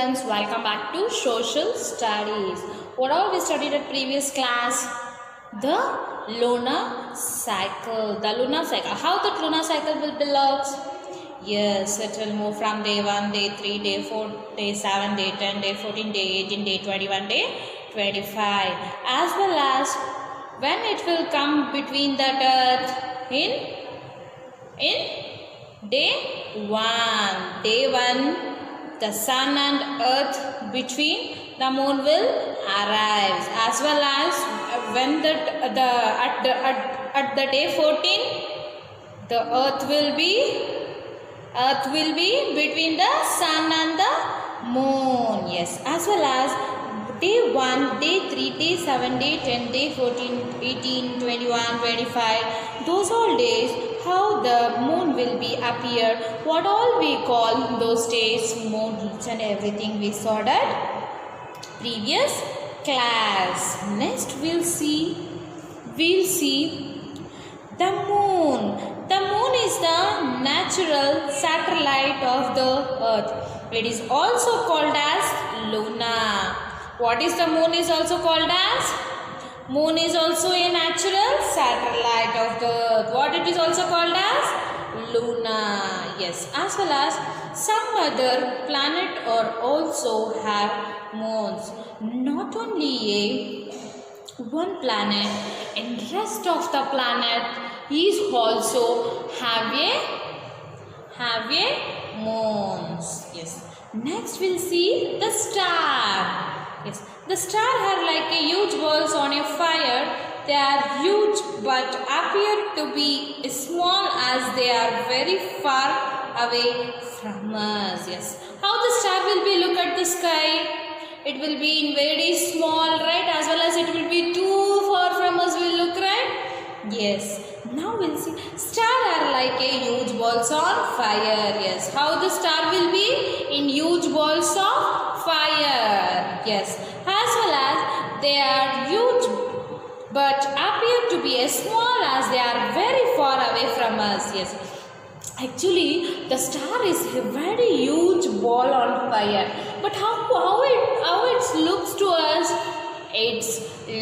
students, welcome back to social studies. What all we studied at previous class? The lunar cycle. The lunar cycle. How the lunar cycle will belong? Yes, it will move from day 1, day 3, day 4, day 7, day 10, day 14, day 18, day 21, day 25. As well as when it will come between that earth in day 1. Day 1. The sun and earth between the moon will arrive, as well as when at the day 14 the earth will be between the sun and the moon. Yes, as well as day 1, day 3, day 7, day 10, day 14, 18, 21, 25, those all days how the moon will be appear, what all we call those days, moon, each and everything we saw that previous class. Next we'll see the moon. The moon is the natural satellite of the earth. It is also called as Luna. What is the moon is also called as? Moon is also a natural satellite of the earth. What it is also called as? Luna. Yes, as well as some other planet or also have moons. Not only one planet, and rest of the planet is also have a moons. Yes. Next we'll see the star. Yes, the stars are like a huge balls on a fire. They are huge but appear to be small as they are very far away from us. Yes, how the star will be look at the sky? It will be in very small, right? As well as it will be too far from us. Will look, right? Yes. Now we'll see. Stars are like a huge balls on fire. Yes. How the star will be in huge balls of fire. Yes. As well as they are huge but appear to be as small as they are very far away from us. Yes. Actually, the star is a very huge ball on fire. But how it looks to us? It is as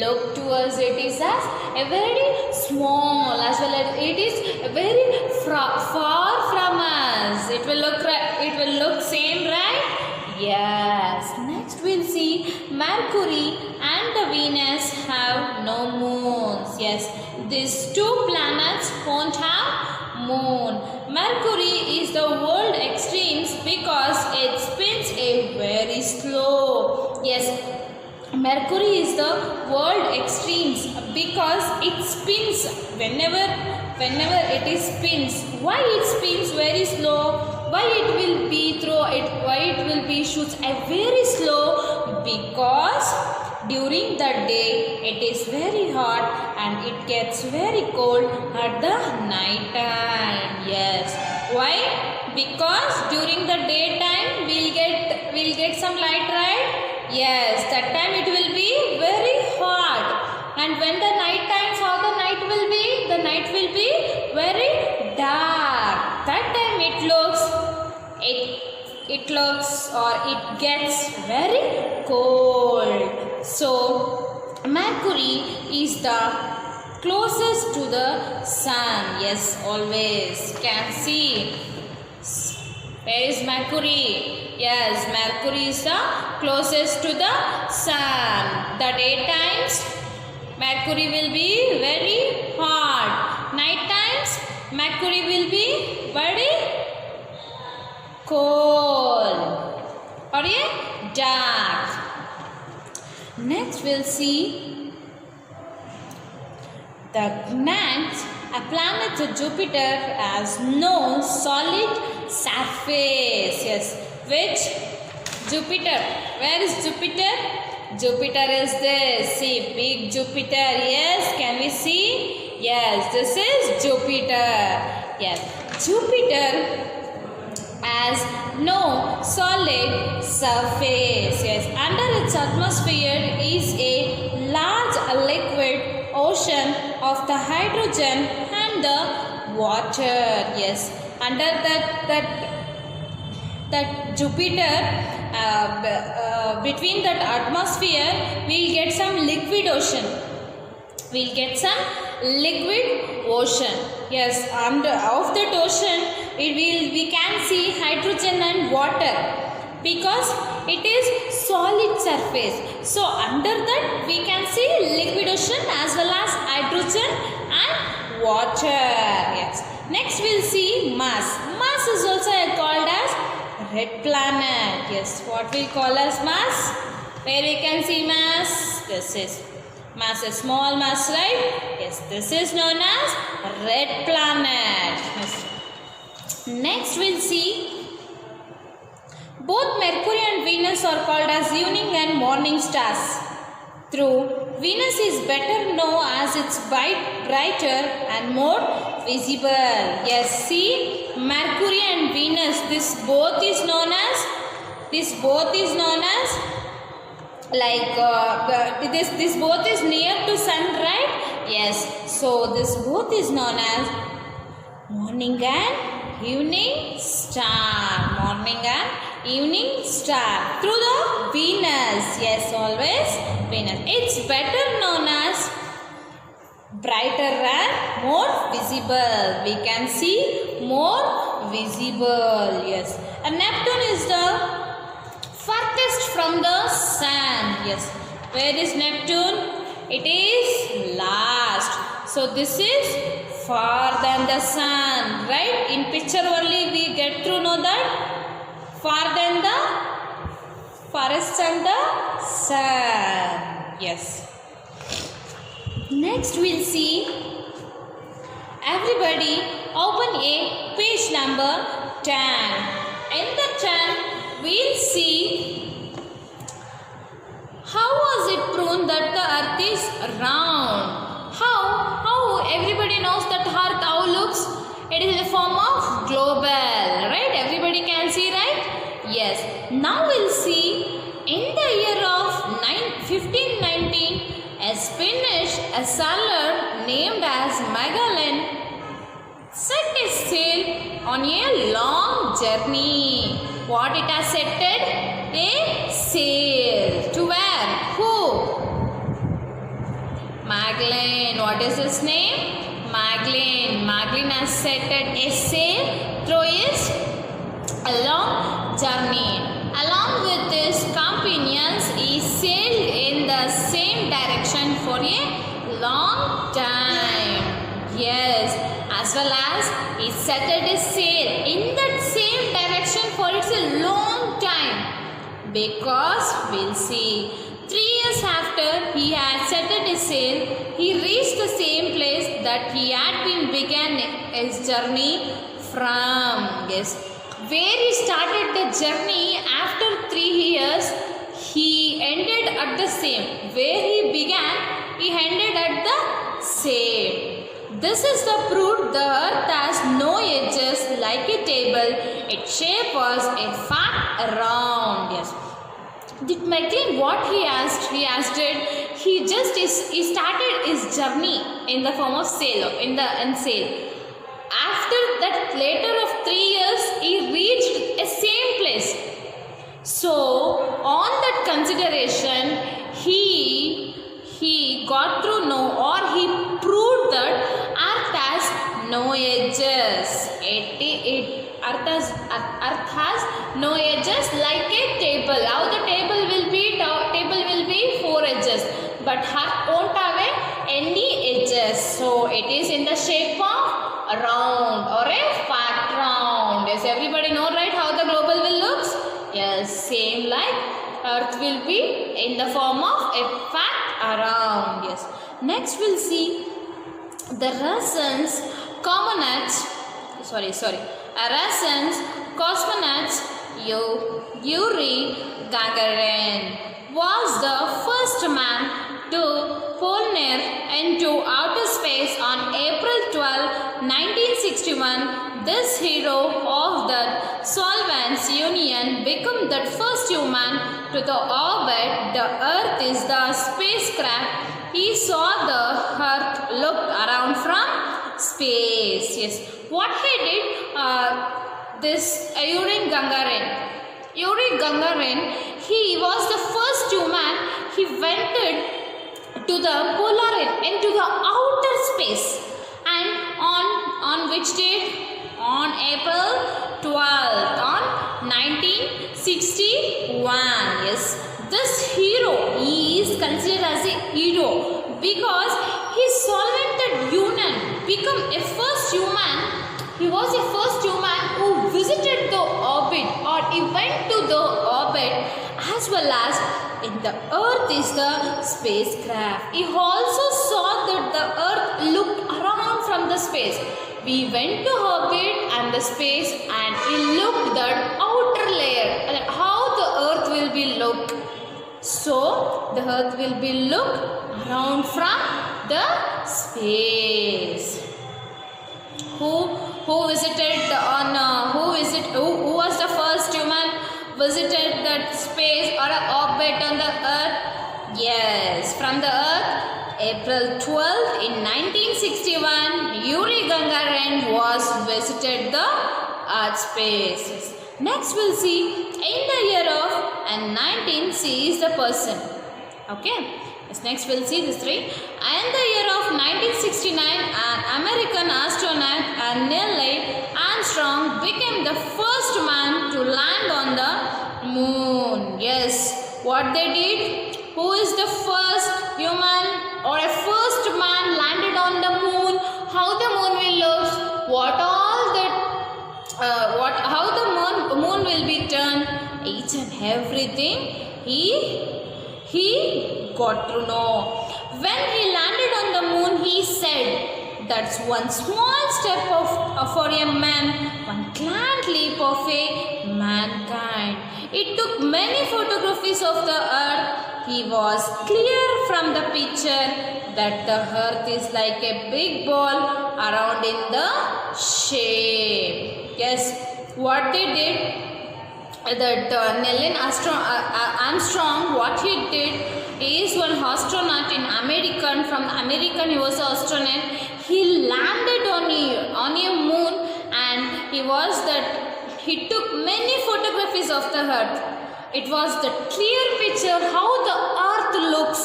a very small, as well as it is very far from us. It will look same, right? Yes. Next we'll see Mercury and the Venus have no moons. Yes, these two planets won't have moon. Mercury is the world extremes because it spins a very slow. Yes, Mercury is the world extremes because it spins whenever it is spins. Why it spins very slow? Why it will be shoots a very slow? Because during the day it is very hot and it gets very cold at the night time. Yes. Why? Because during the daytime we'll get some light, right? Yes, that time it will be very hot. And when the night times, how the night will be? The night will be very dark. That time it gets very cold. So Mercury is the closest to the sun. Yes, always can see. Where is Mercury? Yes, Mercury is the closest to the sun. The daytimes, Mercury will be very hot. Night times, Mercury will be very cold or dark. Next we'll see the next. A planet Jupiter has no solid surface. Yes, which Jupiter? Where is Jupiter? Jupiter is this. See, big Jupiter. Yes, can we see? Yes, this is Jupiter. Yes, Jupiter has no solid surface. Yes, under its atmosphere is a large liquid ocean of the hydrogen and the water. Yes, under that Jupiter between that atmosphere, we'll get some liquid ocean. We'll get some liquid ocean. Yes, under of that ocean, we can see hydrogen and water because it is solid surface. So under that we can see liquid ocean as well as hydrogen and water. Yes. Next we'll see Mars. Mars is also called as red planet. Yes, what we call as Mars? Where we can see Mars? This is Mars, a small mass, right? Yes, this is known as red planet. Yes. Next we'll see both Mercury and Venus are called as evening and morning stars. Through Venus is better known as it's brighter and more visible. Yes, see Mercury and Venus. This both is known as like this both is near to sun, right? Yes. So this both is known as morning and evening star. Morning and evening star through the Venus. Yes, always Venus. It's better known as brighter and more visible. We can see more visible. Yes. And Neptune is the farthest from the sun. Yes. Where is Neptune? It is last. So this is far than the sun, right? In picture only we get to know that far than the farthest than the sun. Yes. Next we'll see, everybody open a page number 10. In the 10 we'll see how was it proven that the earth is round. How everybody knows that earth how looks? It is in the form of global, right? Everybody can see, right? Yes. Now we'll see in the year of 1519 a Spanish sailor named as Magellan set a sail on a long journey. What it has set? A sail. To where? Who? Magellan. What is his name? Magellan. Magellan has set a sail through his long journey. Along with his companions, he sailed in the same direction for a long time. Yes, as well as he set his sail in that same direction for a long time. Because we'll see, 3 years after he had set his sail, he reached the same place that he had been began his journey from. Yes. Where he started the journey after 3 years, he ended at the same. Where he began, he ended at the same. This is the proof the earth has no edges like a table. Its shape was a fat round. Yes. Did Magellan what he asked? He started his journey in the form of sail, in sail. After that, later of 3 years, he reached a same place. So, on that consideration, he got to know, or he proved that earth has no edges. Earth has no edges like a table. How the table will be? Table will be 4 edges, but earth won't have any edges. So, it is in the shape of a round or a fat round. Yes, everybody know, right, how the global will looks? Yes, same like earth will be in the form of a fat round. Yes. Next we'll see the Russians cosmonauts Yuri Gagarin was the first man to pioneer into outer space on April 12, 1961. This hero of the Soviet Union became the first human to the orbit. The Earth is the spacecraft. He saw the Earth looked around from space. Yes. What he did? This Yuri Gagarin. He was the first went to the polar into the outer space, and on which date? On April 12th on 1961. Yes, this hero is considered as a hero because he solved union, become a first human. He was a first human who visited the orbit, or he went to the orbit, as well as in the earth is the spacecraft. He also saw that the earth looked around from the space. We went to orbit and the space, and he looked that outer layer, how the earth will be looked. So the earth will be looked around from the space. Who visited on who was the first human visited that space or an orbit on the earth? Yes, from the earth, April 12th in 1961, Yuri Gagarin was visited the earth space. Next we'll see in the year of 19C is the person. Okay. Yes, next we'll see these three. In the year of 1969, an American astronaut Neil Armstrong became the first man to land on the moon. Yes, what they did? Who is the first human or a first man landed on the moon? How the moon will look? What all that? How the moon will be turned? Each and everything he got to know. When he landed on the moon, he said, "That's one small step for a man, one giant leap of a mankind." It took many photographies of the earth. He was clear from the picture that the earth is like a big ball around in the shape. Yes, what they did? That Neil Armstrong, what he did is one astronaut in American, from American he was an astronaut. He landed on a moon, and he took many photographies of the earth. It was the clear picture how the earth looks,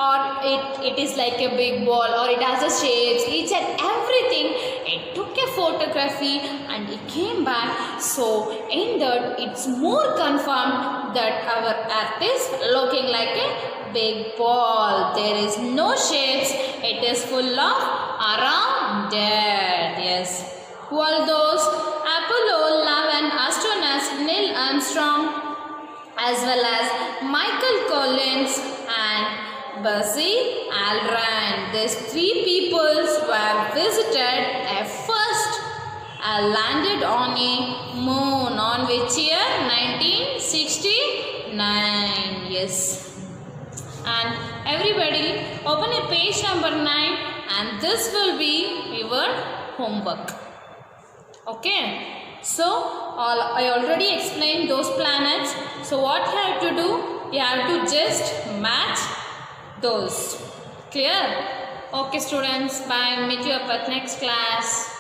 or it is like a big ball, or it has a shapes, each and everything. It took a photography and it came back. So in that, it's more confirmed that our earth is looking like a big ball. There is no shapes. It is full of rounded. Yes. All those Apollo 11 astronauts Neil Armstrong, as well as Michael Collins and Buzz Aldrin. These three people were visited first landed on a moon on which year? 1969. Yes. And everybody open a page number 9, and this will be your homework. Okay. So I already explained those planets. So what you have to do? You have to just match those. Clear? Okay students, bye. Meet you up at next class.